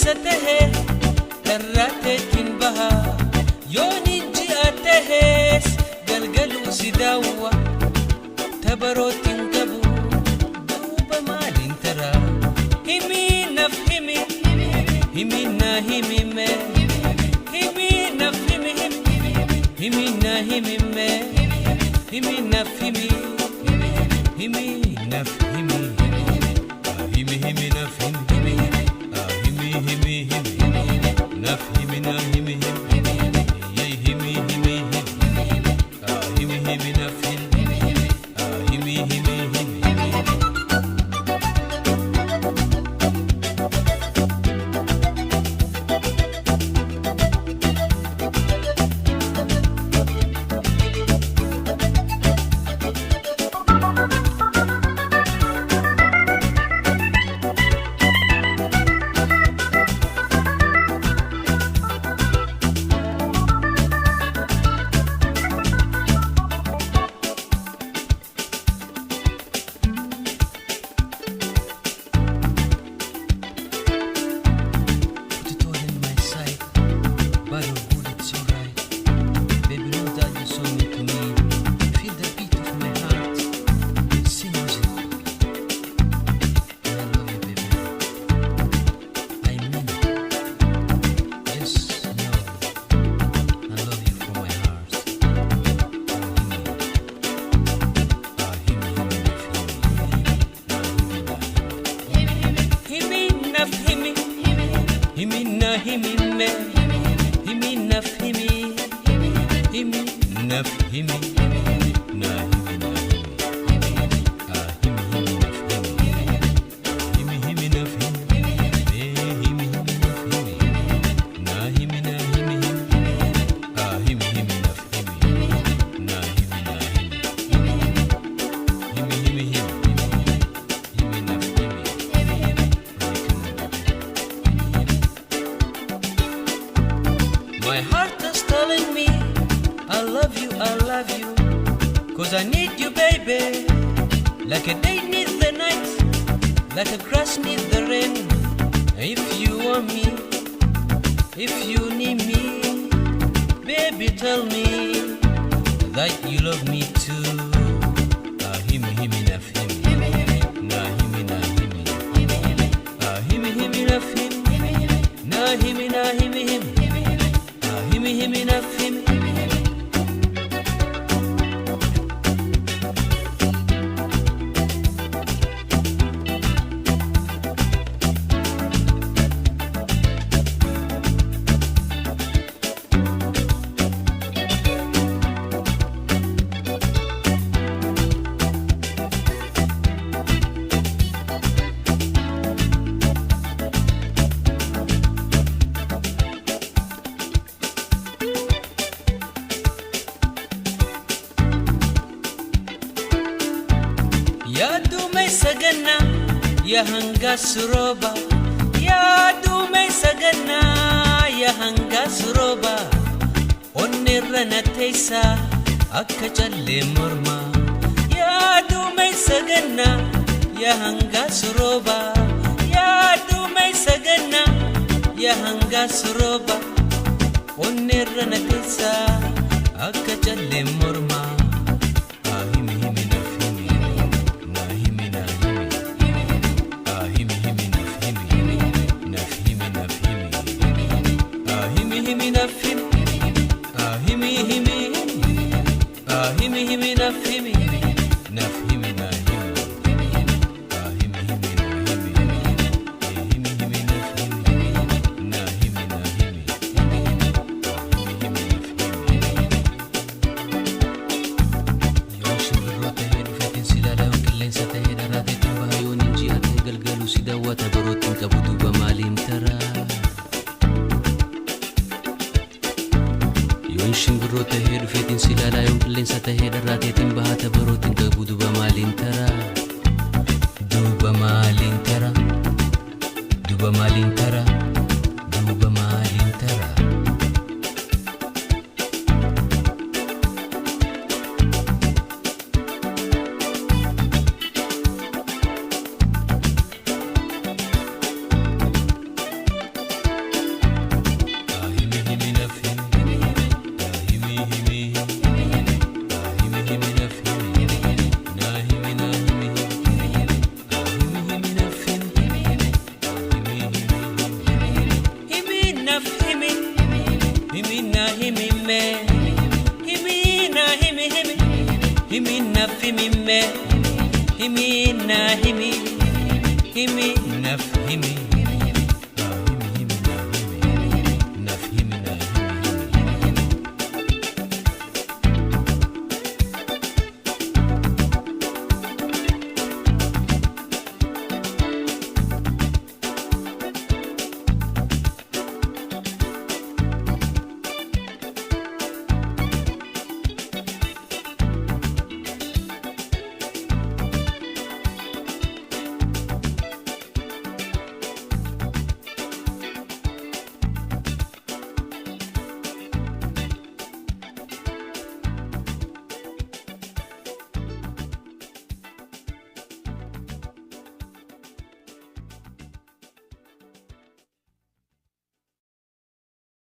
سته درات بها يوني جئته قلقل وسداوة تبروت تبو دوب مال ترى همي نفهمي همي ناهمي ما همي نفهمي همي ناهمي ما همي نفهمي همي نفهمي همي همي نفهمي همي همي همي نفهمي ناهمي يي همي همي همي همي نفهمي همي همي همي My heart is telling me I love you, 'cause I need you, baby. Like a day needs the night, like a grass needs the rain. If you want me, if you need me, baby, tell me that you love me too. Himi himi naf himi, na himi na himi, himi himi naf himi, na himi himi, himi himi naf himi. Ya dumay sagana ya hangas roba, ya dumay sagana ya hangas roba, onnirra natesa akka challe morma. Ya dumay sagana ya hangas roba, ya dumay sagana ya hangas roba, onnirra natesa akka challe morma. Shimbro tahir fetin silala yung kilin sa tahir ratetin bahata barutin kabudu ba malin tara, duba malin tara, duba malin tara, duba malin tara. na hiimi me. Hiimi na hiimi hiimi. Hiimi na hiimi me. Hiimi na hiimi. Hiimi na hiimi.